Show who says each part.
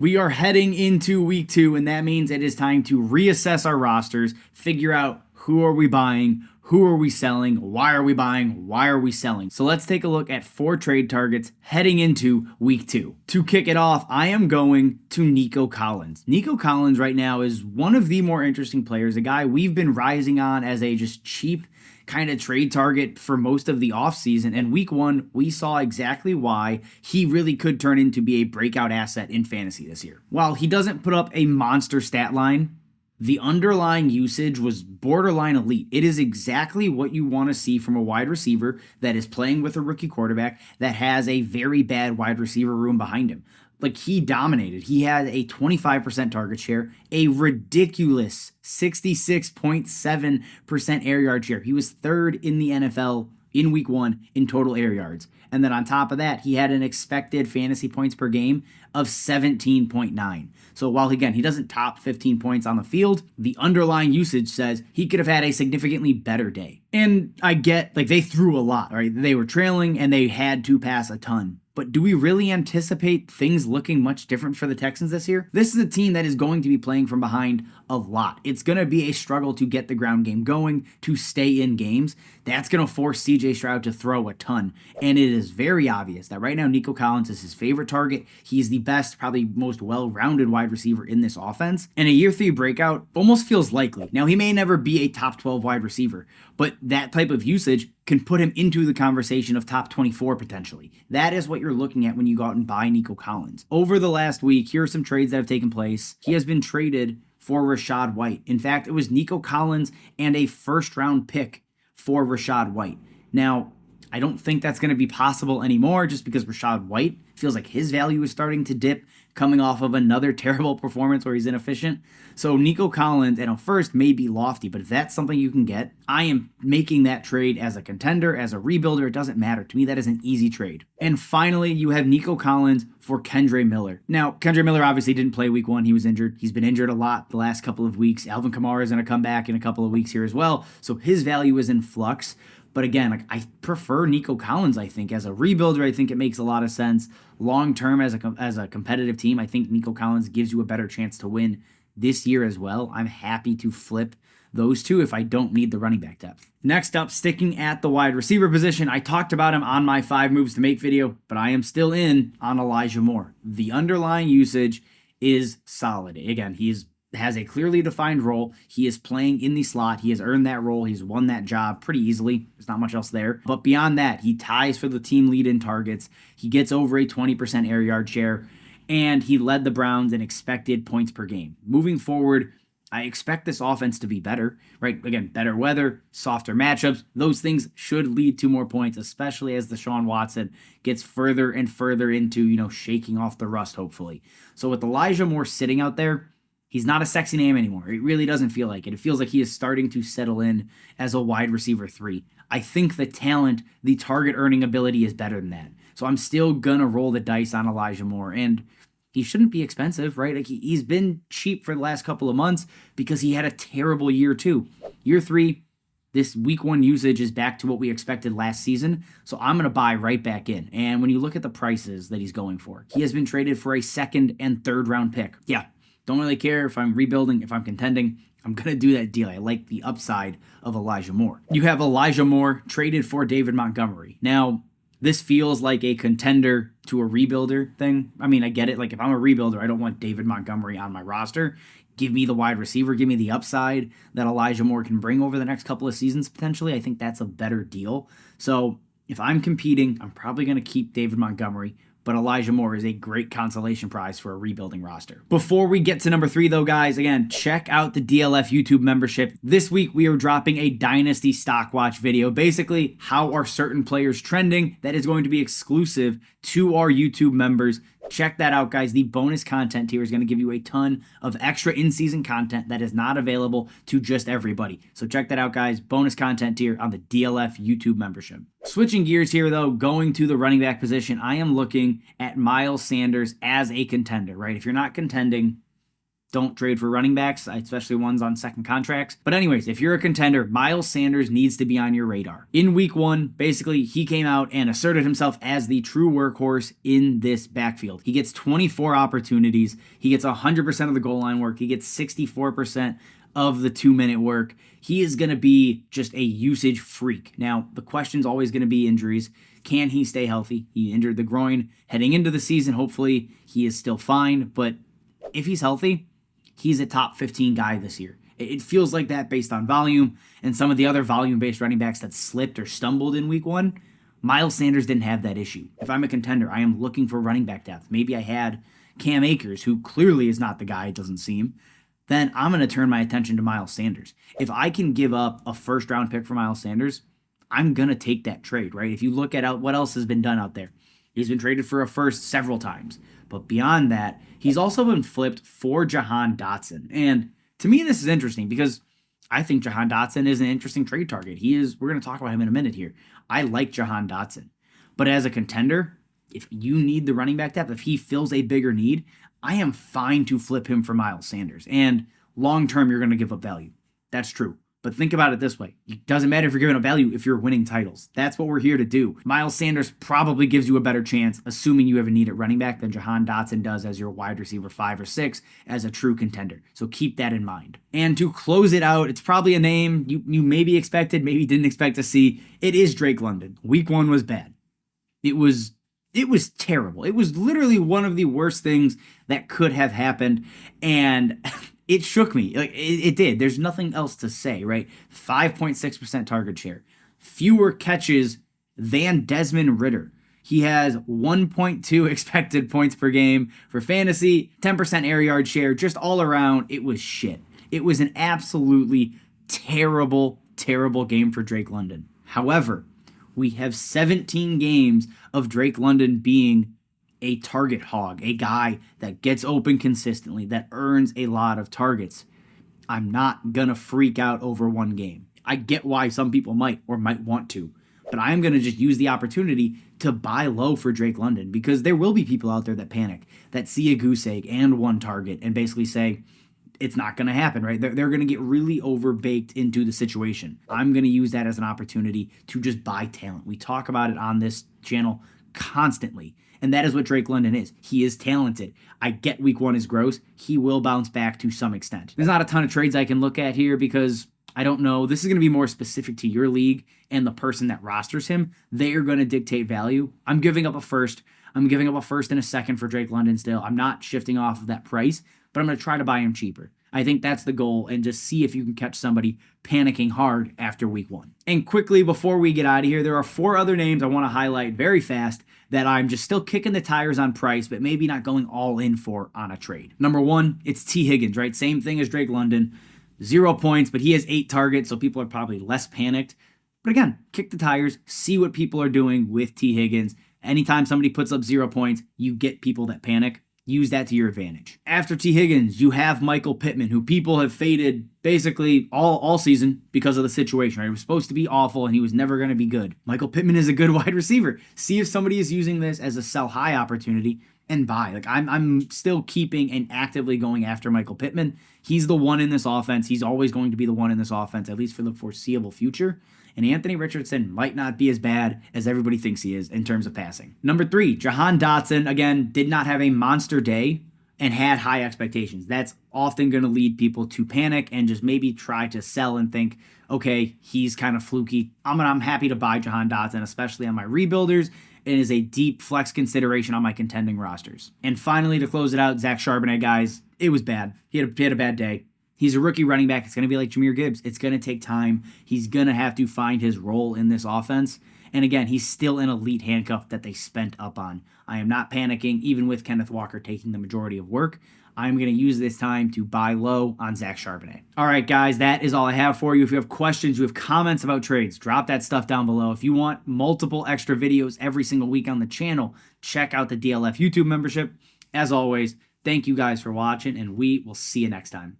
Speaker 1: We are heading into week 2, and that means it is time to reassess our rosters, figure out who are we buying, who are we selling, why are we buying, why are we selling. So let's take a look at 4 trade targets heading into week 2. To kick it off, I am going to Nico Collins. Nico Collins right now is one of the more interesting players, a guy we've been rising on as a just cheap kind of trade target for most of the offseason. And week 1, we saw exactly why he really could turn into be a breakout asset in fantasy this year. While he doesn't put up a monster stat line, the underlying usage was borderline elite. It is exactly what you want to see from a wide receiver that is playing with a rookie quarterback that has a very bad wide receiver room behind him. Like, he dominated. He had a 25% target share, a ridiculous 66.7% air yard share. He was 3rd in the NFL in week 1 in total air yards. And then on top of that, he had an expected fantasy points per game of 17.9. So while, again, he doesn't top 15 points on the field, the underlying usage says he could have had a significantly better day. And I get, like, they threw a lot, right? They were trailing and they had to pass a ton. But do we really anticipate things looking much different for the Texans this year? This is a team that is going to be playing from behind a lot. It's going to be a struggle to get the ground game going, to stay in games. That's going to force CJ Stroud to throw a ton. And it is very obvious that right now Nico Collins is his favorite target. He's the best, probably most well-rounded wide receiver in this offense. And a year 3 breakout almost feels likely. Now, he may never be a top 12 wide receiver, but that type of usage can put him into the conversation of top 24 potentially. That is what you're looking at when you go out and buy Nico Collins. Over the last week, here are some trades that have taken place. He has been traded for Rachaad White. In fact, it was Nico Collins and a first-round pick for Rachaad White. Now, I don't think that's going to be possible anymore just because Rachaad White feels like his value is starting to dip coming off of another terrible performance where he's inefficient. So Nico Collins at a first may be lofty, but if that's something you can get, I am making that trade as a contender, as a rebuilder. It doesn't matter. To me, that is an easy trade. And finally, you have Nico Collins for Kendre Miller. Now, Kendre Miller obviously didn't play week 1. He was injured. He's been injured a lot the last couple of weeks. Alvin Kamara is going to come back in a couple of weeks here as well. So his value is in flux. But again, like, I prefer Nico Collins, I think. As a rebuilder, I think it makes a lot of sense. Long-term, as a competitive team, I think Nico Collins gives you a better chance to win this year as well. I'm happy to flip those two if I don't need the running back depth. Next up, sticking at the wide receiver position, I talked about him on my 5 moves to make video, but I am still in on Elijah Moore. The underlying usage is solid. Again, has a clearly defined role. He is playing in the slot. He has earned that role. He's won that job pretty easily. There's not much else there. But beyond that, he ties for the team lead in targets. He gets over a 20% air yard share, and he led the Browns in expected points per game. Moving forward, I expect this offense to be better, right? Again, better weather, softer matchups. Those things should lead to more points, especially as Deshaun Watson gets further and further into, shaking off the rust, hopefully. So with Elijah Moore sitting out there, he's not a sexy name anymore. It really doesn't feel like it. It feels like he is starting to settle in as a wide receiver 3. I think the talent, the target earning ability is better than that. So I'm still going to roll the dice on Elijah Moore. And he shouldn't be expensive, right? Like, he's been cheap for the last couple of months because he had a terrible year 2. Year 3, this week 1 usage is back to what we expected last season. So I'm going to buy right back in. And when you look at the prices that he's going for, he has been traded for a 2nd and 3rd round pick. Yeah. Don't really care if I'm rebuilding, if I'm contending. I'm going to do that deal. I like the upside of Elijah Moore. You have Elijah Moore traded for David Montgomery. Now, this feels like a contender to a rebuilder thing. I mean, I get it. Like, if I'm a rebuilder, I don't want David Montgomery on my roster. Give me the wide receiver. Give me the upside that Elijah Moore can bring over the next couple of seasons, potentially. I think that's a better deal. So if I'm competing, I'm probably going to keep David Montgomery. But Elijah Moore is a great consolation prize for a rebuilding roster. Before we get to number 3, though, guys, again, check out the DLF YouTube membership. This week, we are dropping a Dynasty stock watch video. Basically, how are certain players trending? That is going to be exclusive to our YouTube members. Check that out, guys. The bonus content here is going to give you a ton of extra in-season content that is not available to just everybody. So check that out, guys. Bonus content here on the DLF YouTube membership. Switching gears here, though, going to the running back position, I am looking at Miles Sanders as a contender, right? If you're not contending, don't trade for running backs, especially ones on second contracts. But anyways, if you're a contender, Miles Sanders needs to be on your radar. In week 1, basically, he came out and asserted himself as the true workhorse in this backfield. He gets 24 opportunities. He gets 100% of the goal line work. He gets 64% of the 2-minute work. He is going to be just a usage freak. Now, the question's always going to be injuries. Can he stay healthy? He injured the groin heading into the season. Hopefully, he is still fine. But if he's healthy, he's a top 15 guy this year. It feels like that based on volume and some of the other volume-based running backs that slipped or stumbled in week 1. Miles Sanders didn't have that issue. If I'm a contender, I am looking for running back depth. Maybe I had Cam Akers, who clearly is not the guy, it doesn't seem. Then I'm going to turn my attention to Miles Sanders. If I can give up a first-round pick for Miles Sanders, I'm going to take that trade, right? If you look at what else has been done out there, he's been traded for a first several times. But beyond that, he's also been flipped for Jahan Dotson. And to me, this is interesting because I think Jahan Dotson is an interesting trade target. We're going to talk about him in a minute here. I like Jahan Dotson. But as a contender, if you need the running back depth, if he fills a bigger need, I am fine to flip him for Miles Sanders. And long-term, you're going to give up value. That's true. But think about it this way. It doesn't matter if you're giving up value if you're winning titles. That's what we're here to do. Miles Sanders probably gives you a better chance, assuming you have a need at running back, than Jahan Dotson does as your wide receiver 5 or 6 as a true contender. So keep that in mind. And to close it out, it's probably a name you maybe expected, maybe didn't expect to see. It is Drake London. Week 1 was bad. It was terrible. It was literally one of the worst things that could have happened. And it shook me. Like it did. There's nothing else to say, right? 5.6% target share. Fewer catches than Desmond Ridder. He has 1.2 expected points per game for fantasy, 10% air yard share, just all around. It was shit. It was an absolutely terrible, terrible game for Drake London. However, we have 17 games of Drake London being a target hog, a guy that gets open consistently, that earns a lot of targets. I'm not going to freak out over one game. I get why some people might want to, but I am going to just use the opportunity to buy low for Drake London because there will be people out there that panic, that see a goose egg and one target and basically say, it's not going to happen, right? They're going to get really overbaked into the situation. I'm going to use that as an opportunity to just buy talent. We talk about it on this channel constantly, and that is what Drake London is. He is talented. I get week 1 is gross. He will bounce back to some extent. There's not a ton of trades I can look at here because I don't know. This is going to be more specific to your league and the person that rosters him. They are going to dictate value. I'm giving up a first. I'm giving up a first and a second for Drake London still. I'm not shifting off of that price, but I'm going to try to buy him cheaper. I think that's the goal, and just see if you can catch somebody panicking hard after week 1. And quickly, before we get out of here, there are 4 other names I want to highlight very fast that I'm just still kicking the tires on price, but maybe not going all in for on a trade. Number 1, it's T. Higgins, right? Same thing as Drake London. 0 points, but he has 8 targets, so people are probably less panicked. But again, kick the tires, see what people are doing with T. Higgins. Anytime somebody puts up 0 points, you get people that panic. Use that to your advantage. After T. Higgins, you have Michael Pittman, who people have faded basically all season because of the situation, right? It was supposed to be awful, and he was never going to be good. Michael Pittman is a good wide receiver. See if somebody is using this as a sell high opportunity and buy. Like I'm still keeping and actively going after Michael Pittman. He's the one in this offense. He's always going to be the one in this offense, at least for the foreseeable future. And Anthony Richardson might not be as bad as everybody thinks he is in terms of passing. Number 3, Jahan Dotson, again, did not have a monster day and had high expectations. That's often going to lead people to panic and just maybe try to sell and think, okay, he's kind of fluky. I'm happy to buy Jahan Dotson, especially on my rebuilders, and is a deep flex consideration on my contending rosters. And finally, to close it out, Zach Charbonnet, guys, it was bad. He had a bad day. He's a rookie running back. It's going to be like Jahmyr Gibbs. It's going to take time. He's going to have to find his role in this offense. And again, he's still an elite handcuff that they spent up on. I am not panicking, even with Kenneth Walker taking the majority of work. I'm going to use this time to buy low on Zach Charbonnet. All right, guys, that is all I have for you. If you have questions, you have comments about trades, drop that stuff down below. If you want multiple extra videos every single week on the channel, check out the DLF YouTube membership. As always, thank you guys for watching, and we will see you next time.